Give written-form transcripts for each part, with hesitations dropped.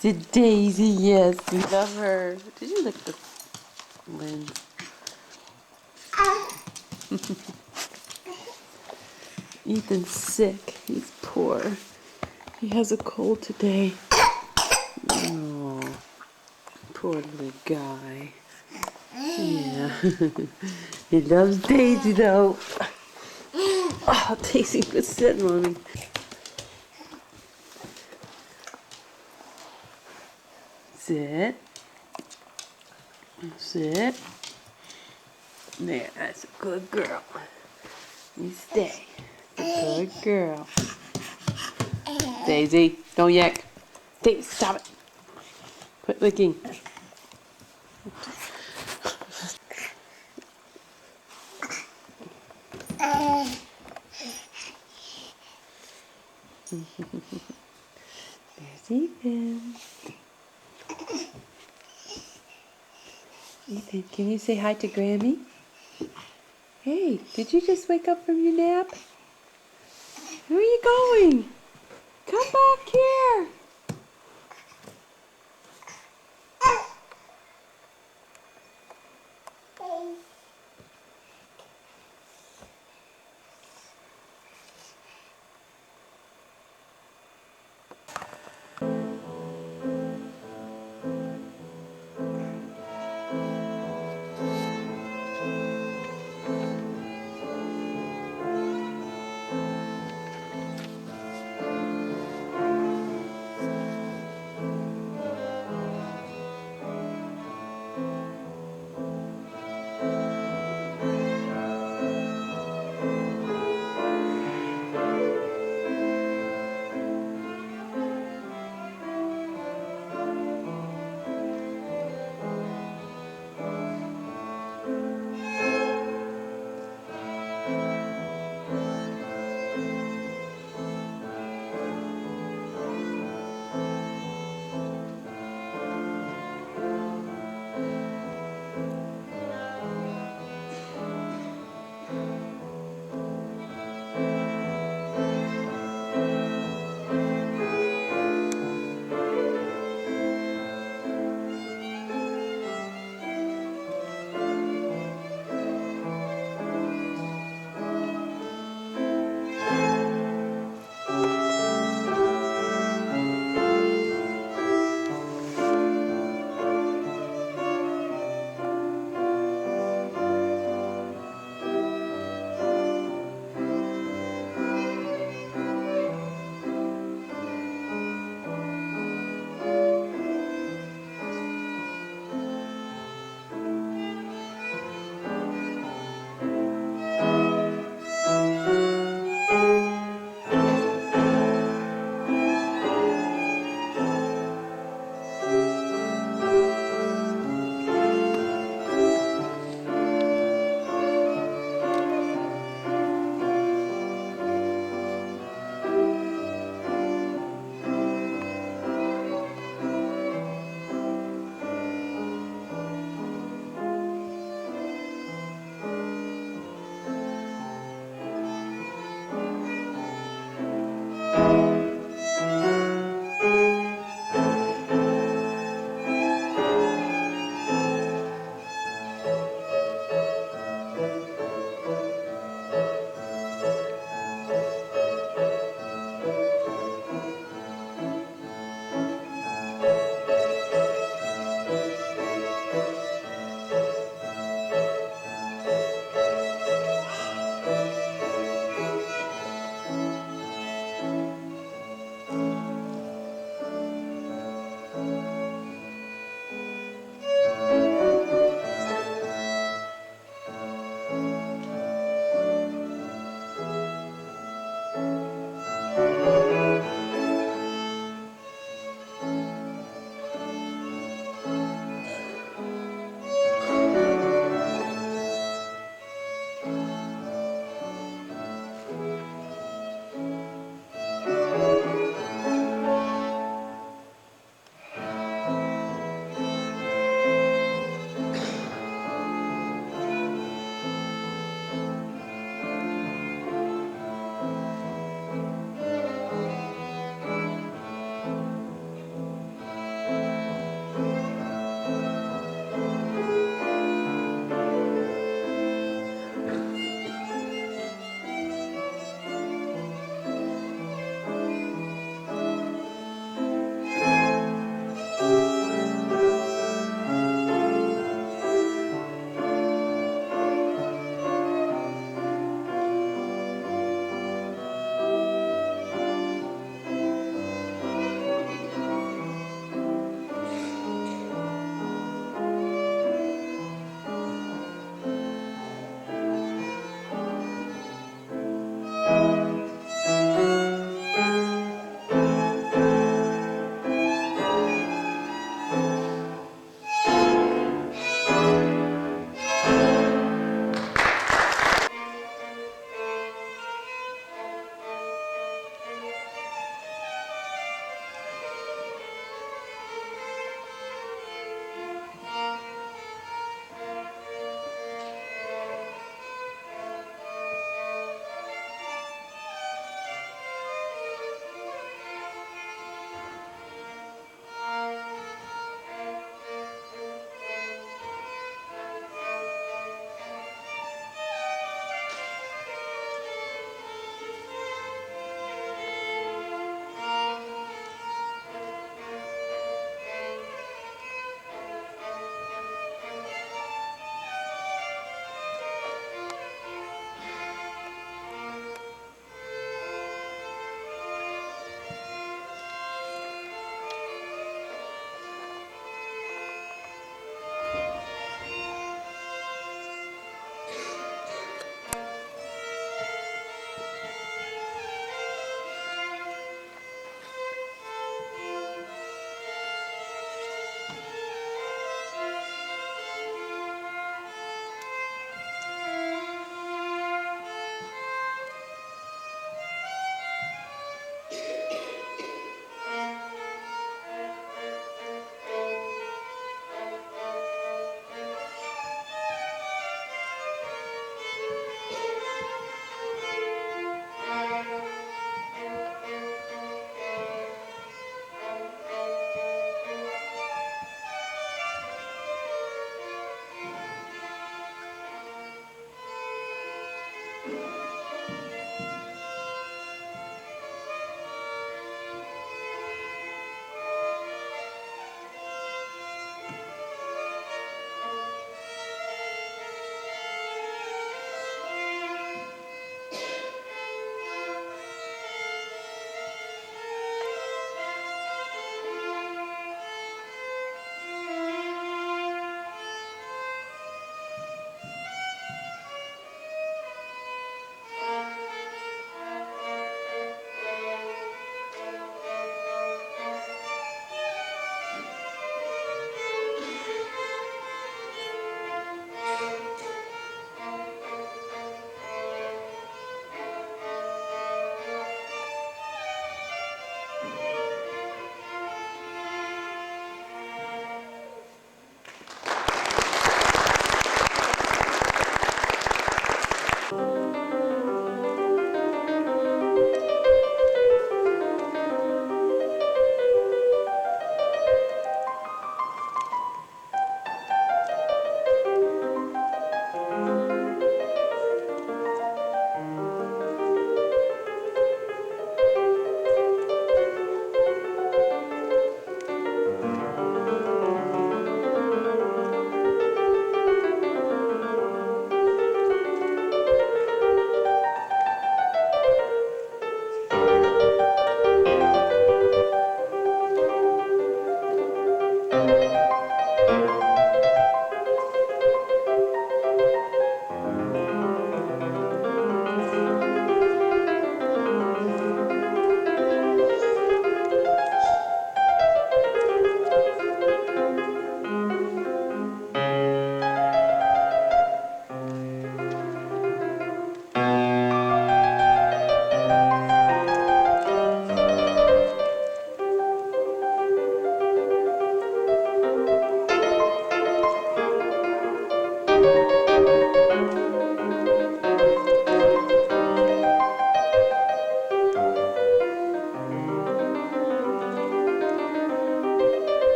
To Daisy, yes, we love her. Did you lick the lens? Ethan's sick. He's poor. He has a cold today. Oh, poor little guy. Yeah. He loves Daisy though. Oh, Daisy, good sit, Mommy. Sit. Sit. There, that's a good girl. You stay. Good girl. Daisy, don't yak. Daisy, stop it. Quit licking. There's Ethan. Ethan, can you say hi to Grammy? Hey, did you just wake up from your nap? Where are you going? Come back here.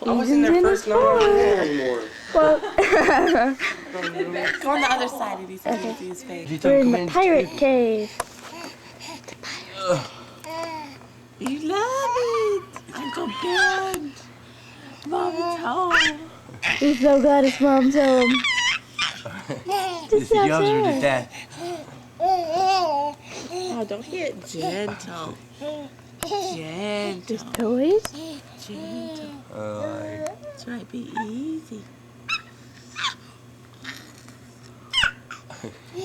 I was in there first, no one there. Well, Go on the other side and so you can see his face. we're in the pirate cave. You love it! Uncle Ben! Mom's home! He's so glad his mom's home. Just Yours or did that? Oh, don't hit. Gentle. Gentle. toys. Gentle. Alright. That's right, be easy.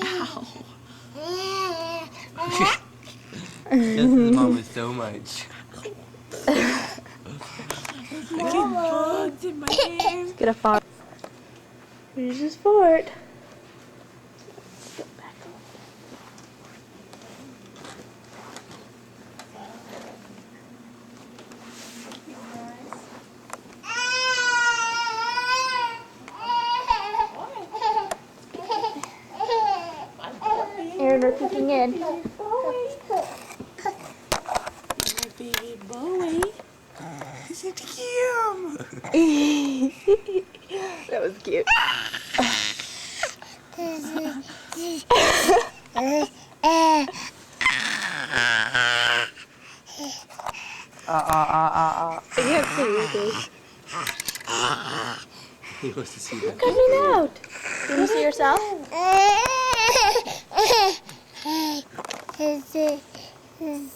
Ow. This is mama so much. I get bugs in my hair. Get a fart. Here's his fort. Aaron, we're peeking in. Baby Bowie. Is it cute? That was cute. I can't see this. He wants to see that. Coming out. You want to see yourself?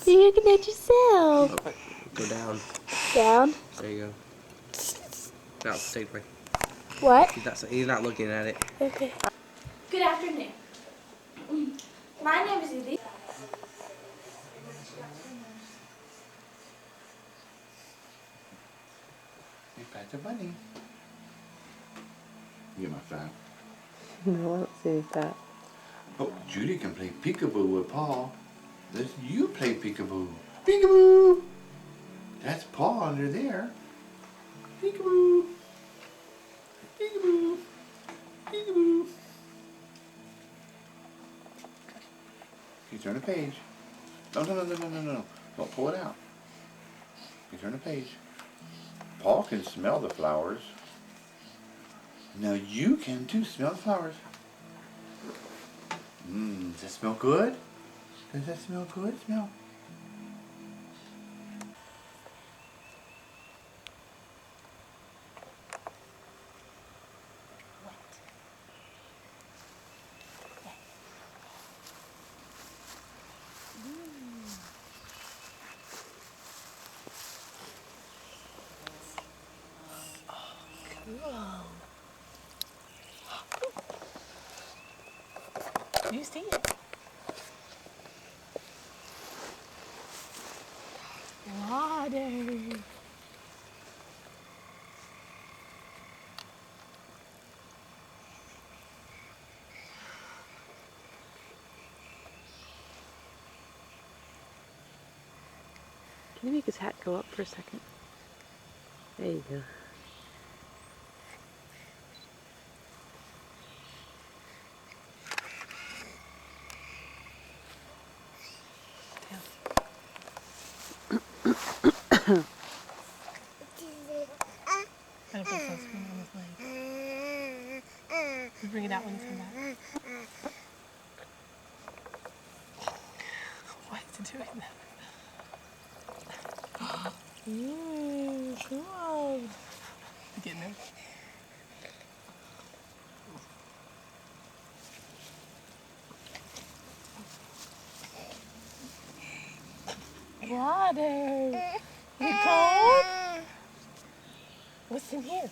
So you're looking at yourself. Go down. Down. There you go. No, stay away. What? He's not looking at it. Okay. Good afternoon. My name is Edie. Hey, Pat the bunny. You get my fan. No, I don't see that. Oh, Judy can play peekaboo with Paul. Let's you play peekaboo. Peekaboo! That's Paul under there. Peekaboo! Peekaboo! Peekaboo! You turn the page. No. Don't pull it out. You turn the page. Paul can smell the flowers. Now you can too. Smell the flowers. Does that smell good? Does that smell good? Smell. You see it. Water. Can you make his hat go up for a second? There you go. Gotta put sunscreen on his leg. You bring it out when you come back. Why is it doing that? Cool. You getting it? Water. You cold? What's in here?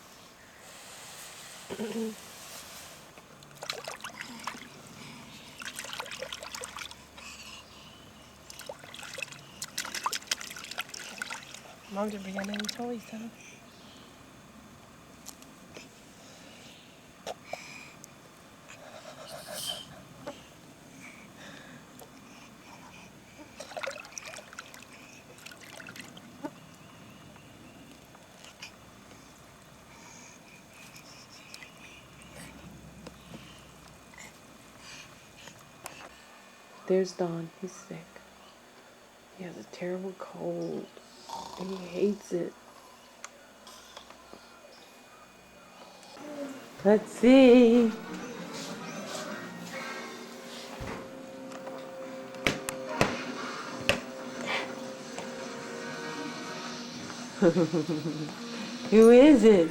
Mom didn't bring out any toys, huh? There's Don. He's sick. He has a terrible cold. And he hates it. Let's see. Who is it?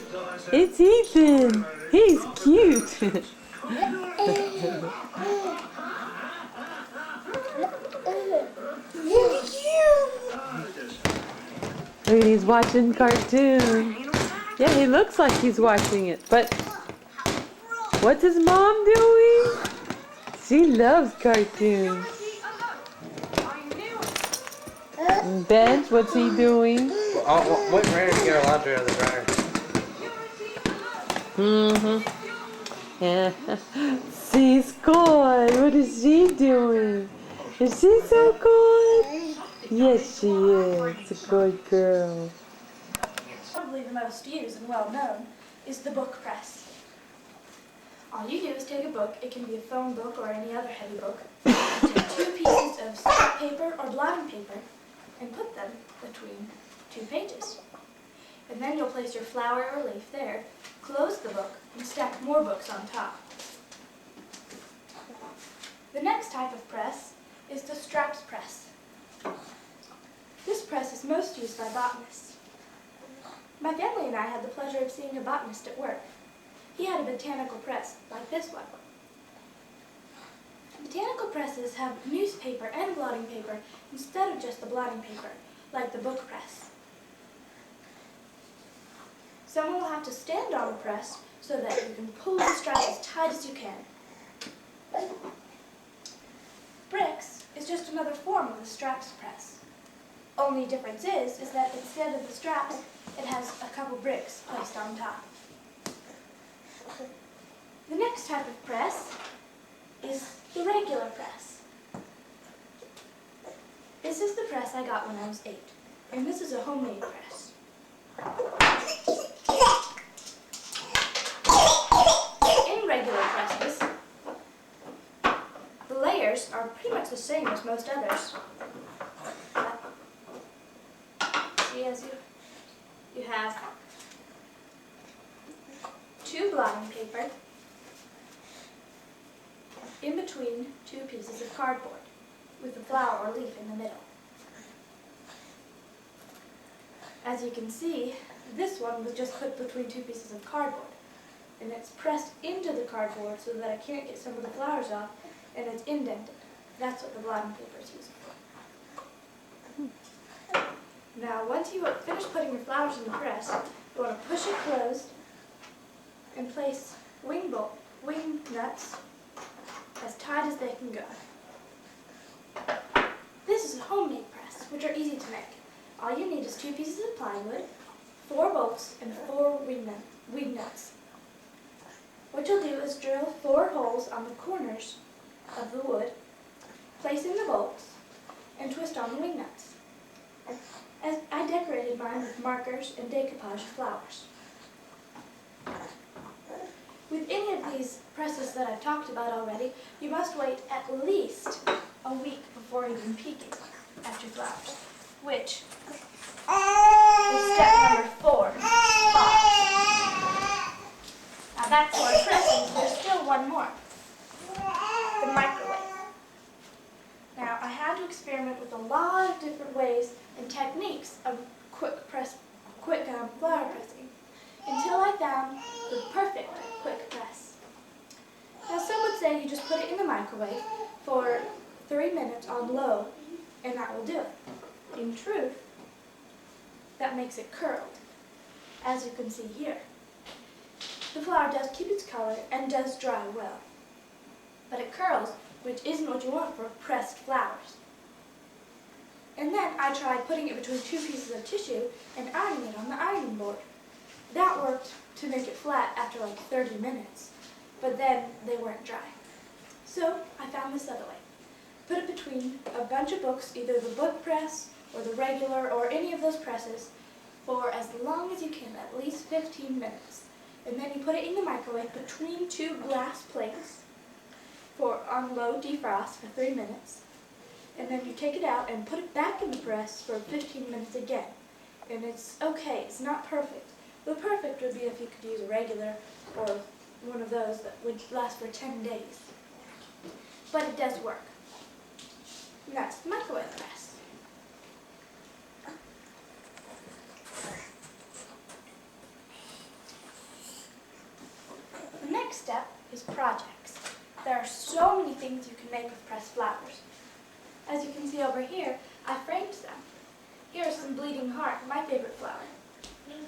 It's Ethan. He's cute. Look, he's watching cartoon. Yeah, he looks like he's watching it. But what's his mom doing? She loves cartoons. Bench, what's he doing? Oh, wait for Aaron to get her laundry out of the dryer. Yeah. She's good. What is she doing? Is she so good? Yes, she is. A good girl. Probably the most used and well known is the book press. All you do is take a book, it can be a phone book or any other heavy book, take 2 pieces of scrap paper or blotting paper and put them between 2 pages. And then you'll place your flower or leaf there, close the book, and stack more books on top. The next type of press is the straps press. This press is most used by botanists. My family and I had the pleasure of seeing a botanist at work. He had a botanical press like this one. Botanical presses have newspaper and blotting paper instead of just the blotting paper, like the book press. Someone will have to stand on the press so that you can pull the strap as tight as you can. Bricks is just another form of the straps press. Only difference is that instead of the straps, it has a couple bricks placed on top. The next type of press is the regular press. This is the press I got when I was 8, and this is a homemade press. In regular presses, the layers are pretty much the same as most others. See, as you have 2 blotting paper in between 2 pieces of cardboard with a flower or leaf in the middle. As you can see, this one was just put between 2 pieces of cardboard, and it's pressed into the cardboard so that I can't get some of the flowers off, and it's indented. That's what the blotting paper is used for. Now, once you have finished putting your flowers in the press, you want to push it closed and place wing nuts as tight as they can go. This is a homemade press, which are easy to make. All you need is 2 pieces of plywood, 4 bolts, and 4 wing nuts. What you'll do is drill 4 holes on the corners of the wood, place in the bolts, and twist on the wing nuts. As I decorated mine with markers and decoupage flowers. With any of these presses that I've talked about already, you must wait at least a week before even peeking at your flowers, which is step number 4, pause. Now that's 1 pressing, there's still 1 more, the microwave. Now I had to experiment with a lot of different ways and techniques of quick flower pressing until I found the perfect quick press. Now some would say you just put it in the microwave for 3 minutes on low and that will do it. In truth, that makes it curled, as you can see here. The flower does keep its color and does dry well, but it curls, which isn't what you want for pressed flowers. And then I tried putting it between 2 pieces of tissue and ironing it on the ironing board. That worked to make it flat after like 30 minutes, but then they weren't dry. So I found this other way. Put it between a bunch of books, either the book press or the regular or any of those presses, for as long as you can, at least 15 minutes. And then you put it in the microwave between 2 glass plates on low defrost for 3 minutes. And then you take it out and put it back in the press for 15 minutes again. And it's okay, it's not perfect. The perfect would be if you could use a regular or one of those that would last for 10 days. But it does work. And that's the microwave press. The next step is projects. There are so many things you can make with pressed flowers. As you can see over here, I framed them. Here is some bleeding heart, my favorite flower.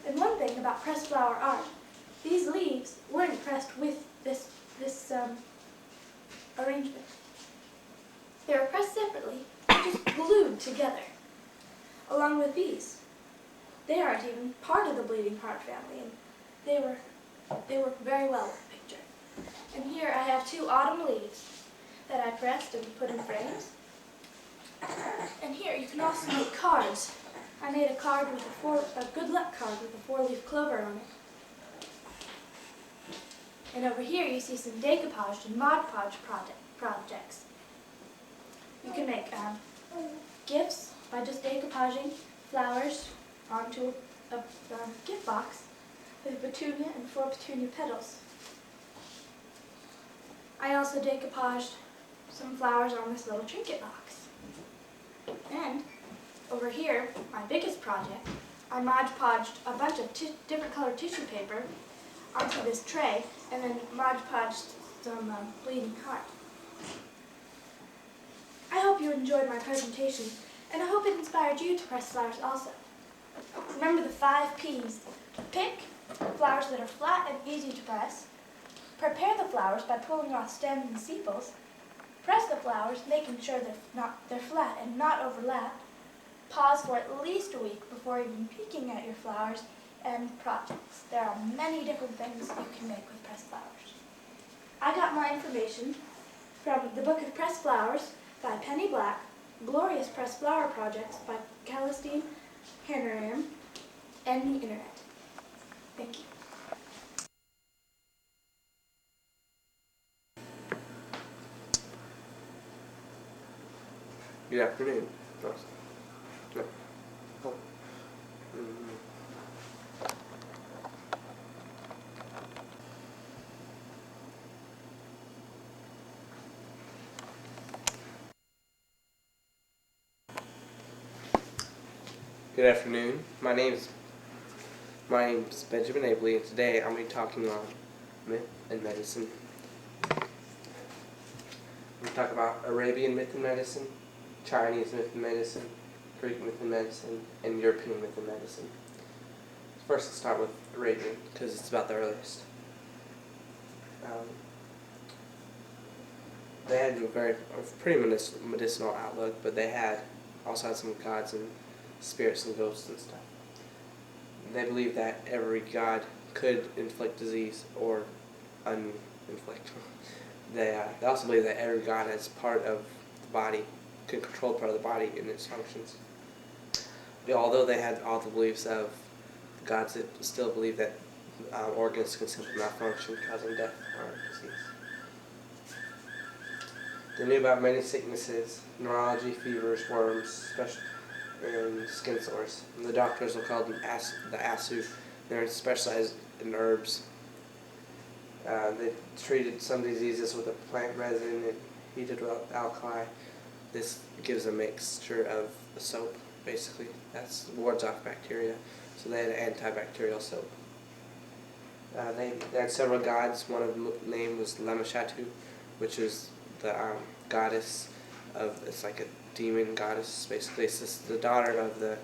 And one thing about pressed flower art, these leaves weren't pressed with this arrangement. They were pressed separately, just glued together, along with these. They aren't even part of the bleeding heart family, and they work very well with the picture. And here I have 2 autumn leaves that I pressed and put in frames. And here you can also make cards. I made a card with a good luck card with a 4-leaf clover on it. And over here you see some decoupaged and Mod Podge projects. You can make gifts by just decoupaging flowers onto a gift box with a petunia and 4 petunia petals. I also decoupaged some flowers on this little trinket box. And over here, my biggest project, I Mod Podged a bunch of different colored tissue paper onto this tray and then Mod Podged some bleeding heart. I hope you enjoyed my presentation, and I hope it inspired you to press flowers also. Remember the 5 P's. Pick flowers that are flat and easy to press. Prepare the flowers by pulling off stems and sepals. Press the flowers, making sure they're flat and not overlapped. Pause for at least a week before even peeking at your flowers, and projects. There are many different things you can make with pressed flowers. I got my information from the Book of Pressed Flowers by Penny Black, Glorious Pressed Flower Projects by Celestine Hanrahan, and the internet. Thank you. Good afternoon. No. Oh. Good afternoon. My name's Benjamin Abley, and today I'm going to be talking on myth and medicine. I'm going to talk about Arabian myth and medicine, Chinese myth and medicine, Greek myth and medicine, and European myth and medicine. First, let's start with Arabian, because it's about the earliest. They had a pretty medicinal outlook, but they also had some gods and spirits and ghosts and stuff. They believed that every god could inflict disease or uninflict. They also believed that every god has part of the body, can control part of the body in its functions. Although they had all the beliefs of gods, that still believed that organs can simply malfunction, causing death or disease. They knew about many sicknesses, neurology, fevers, worms, and skin sores. And the doctors were called the Asu. They're specialized in herbs. They treated some diseases with a plant resin and heated with alkali. This gives a mixture of a soap, basically. That wards off bacteria. So they had an antibacterial soap. They had several gods. One of them name was Lemashatu, which is the goddess of, it's like a demon goddess, basically. It's just the daughter of the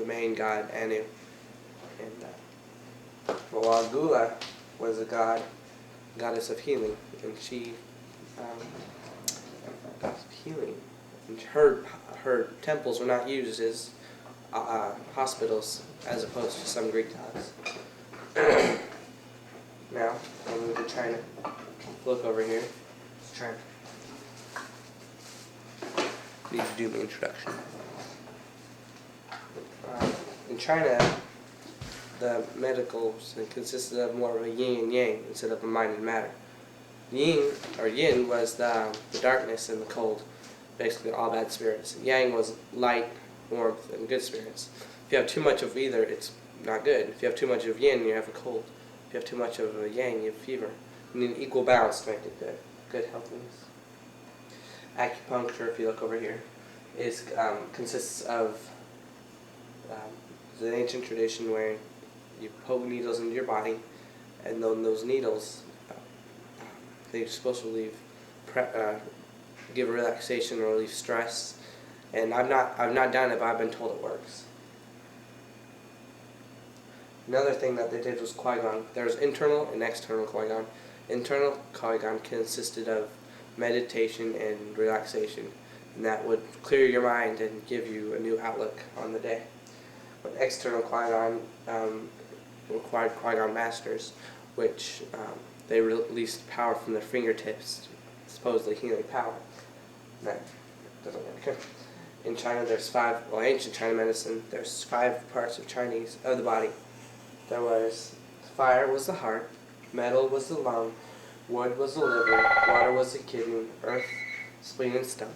main god, Anu. And Wagula was a goddess of healing, and she healing. And her temples were not used as hospitals, as opposed to some Greek gods. Now, I'll move to China. Look over here. It's China. Need to do my introduction. In China, the medicals consisted of more of a yin and yang instead of a mind and matter. Yin was the darkness and the cold, basically all bad spirits. Yang was light, warmth, and good spirits. If you have too much of either, it's not good. If you have too much of yin, you have a cold. If you have too much of a yang, you have fever. You need an equal balance to make it good healthiness. Acupuncture, if you look over here, consists of the ancient tradition where you poke needles into your body, and then those needles, they're supposed to give relaxation or relieve stress. And I've not done it, but I've been told it works. Another thing that they did was Qui-Gon. There's internal and external Qui-Gon. Internal Qui-Gon consisted of meditation and relaxation, and that would clear your mind and give you a new outlook on the day. But external Qui-Gon required Qui-Gon Masters, which they released power from their fingertips, supposedly healing power. That doesn't work. In China, there's ancient China medicine, there's 5 parts of the body. There was fire was the heart, metal was the lung, wood was the liver, water was the kidney, earth, spleen, and stomach.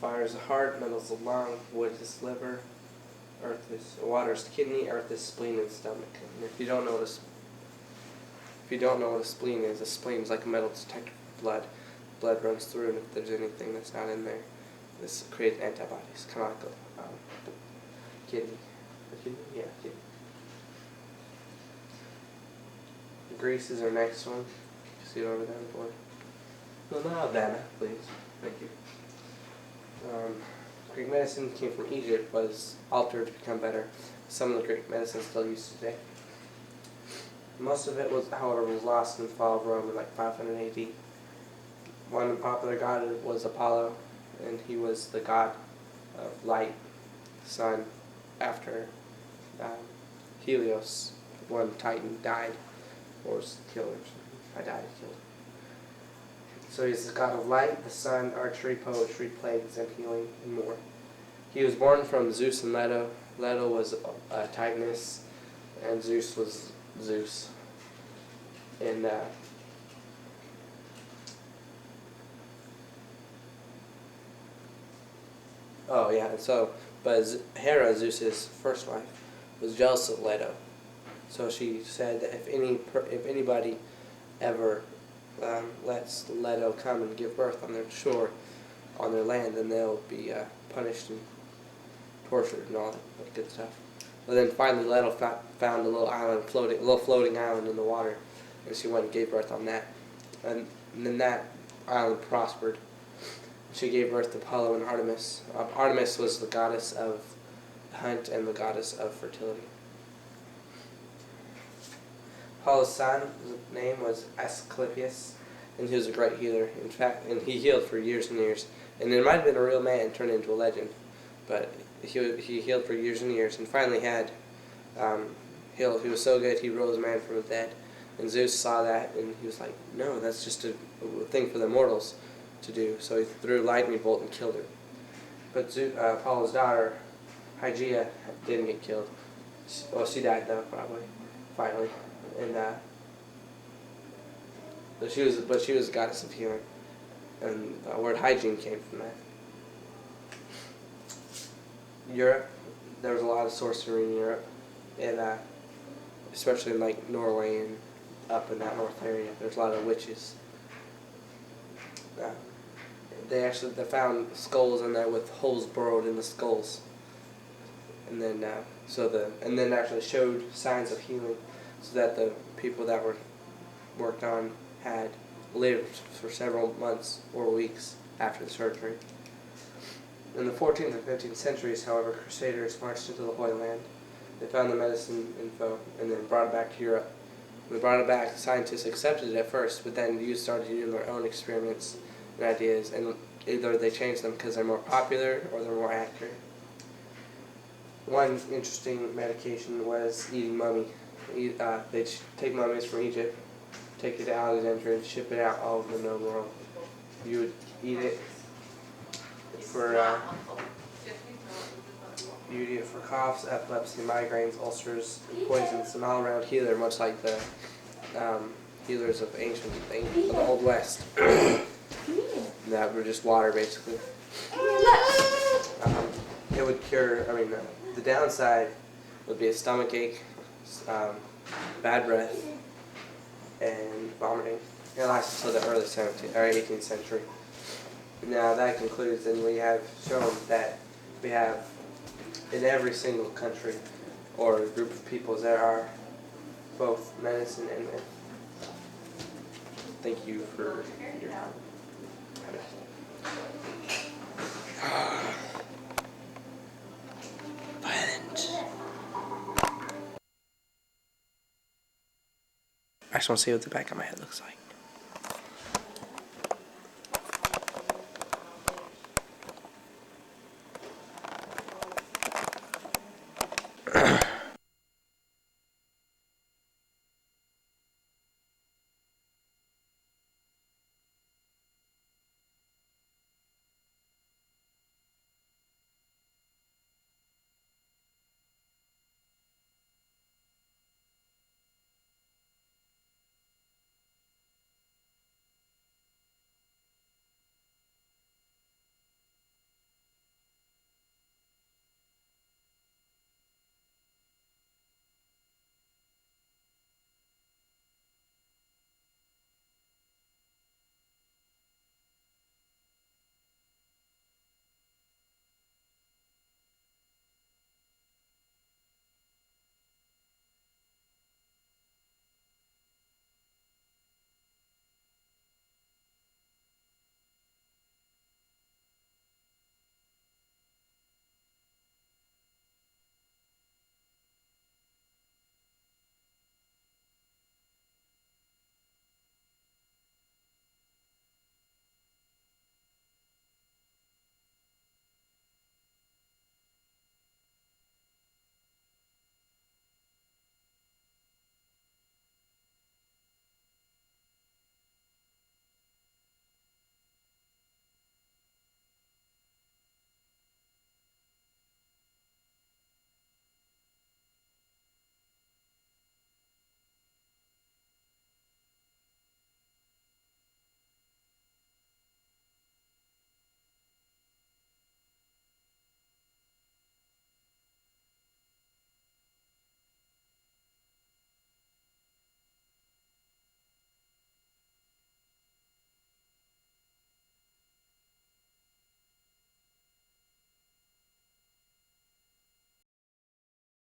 Fire is the heart, metal is the lung, wood is the liver, water is the kidney, earth is spleen and stomach. And if you don't know what a spleen is like a metal detector for blood. Blood runs through, and if there's anything that's not in there, this creates antibodies. Kind of like a kidney. Yeah, kidney. Greece is our next one. See it over there on the board. No, Havana, please. Thank you. Greek medicine came from Egypt, was altered to become better. Some of the Greek medicine is still used today. Most of it however, was lost in the fall of Rome in like 500 AD. One popular god was Apollo, and he was the god of light, sun, after Helios, one Titan, died or was killed. I died and killed. So he's the god of light, the sun, archery, poetry, plagues, and healing, and more. He was born from Zeus and Leto. Leto was Titaness, and Zeus was Zeus. And but Hera, Zeus's first wife, was jealous of Leto. So she said that if anybody ever lets Leto come and give birth on their shore, on their land, then they'll be punished and tortured and all that good stuff. But then finally Leto found a little floating island in the water, and she went and gave birth on that. And then that island prospered. She gave birth to Apollo and Artemis. Artemis was the goddess of the hunt and the goddess of fertility. Apollo's son's name was Asclepius, and he was a great healer. In fact, and he healed for years and years. And it might have been a real man turned into a legend, but he healed for years and years, and finally had healed. He was so good he rose a man from the dead. And Zeus saw that, and he was like, "No, that's just a thing for the mortals to do." So he threw a lightning bolt and killed her. But Apollo's daughter, Hygeia, didn't get killed. She died though, probably, finally. And but she was a goddess of healing, and the word hygiene came from that. Europe, there was a lot of sorcery in Europe, and especially in like Norway and up in that north area, there's a lot of witches. They found skulls in there with holes burrowed in the skulls, and then actually showed signs of healing, so that the people that were worked on had lived for several months or weeks after the surgery. In the 14th and 15th centuries, however, Crusaders marched into the Holy Land. They found the medicine info and then brought it back to Europe. When they brought it back, scientists accepted it at first, but then youth started doing their own experiments and ideas, and either they changed them because they're more popular or they're more accurate. One interesting medication was eating mummy. They'd take mummies from Egypt, take it to Alexandria, and ship it out all over the known world. You would eat it for coughs, epilepsy, migraines, ulcers, and poisons, an all-around healer, much like the healers of the Old West. That were just water, basically. It would cure, the downside would be a stomach ache, bad breath, and vomiting. It lasts until the early 17th or 18th century. Now that concludes, and we have shown that we have in every single country or group of peoples there are both medicine and myth. Thank you for your time. Violent. I just want to see what the back of my head looks like.